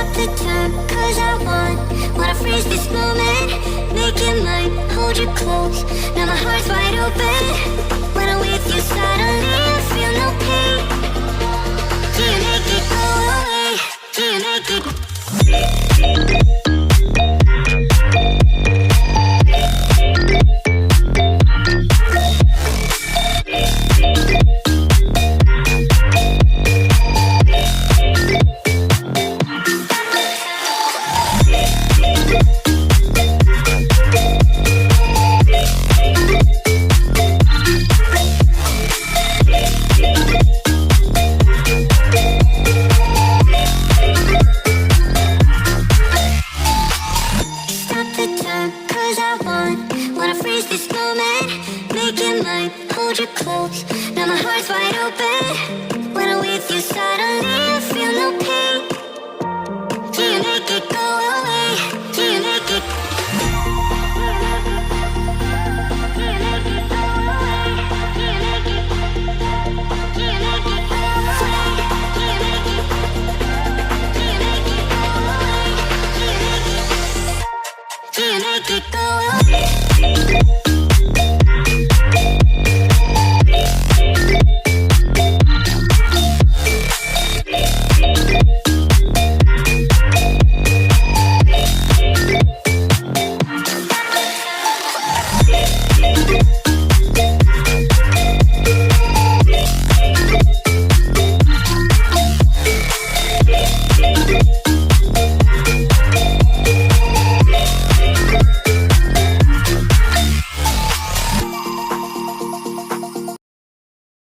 Stop the time, cause I wanna freeze this moment. Make it mine, hold you close. Now my heart's wide open. When I'm with you, suddenly I feel no pain. Do you make it go away? Do you make it? Wanna freeze this moment, make it mine, hold you close. Now my heart's wide open. When I'm with you, suddenly I feel no pain.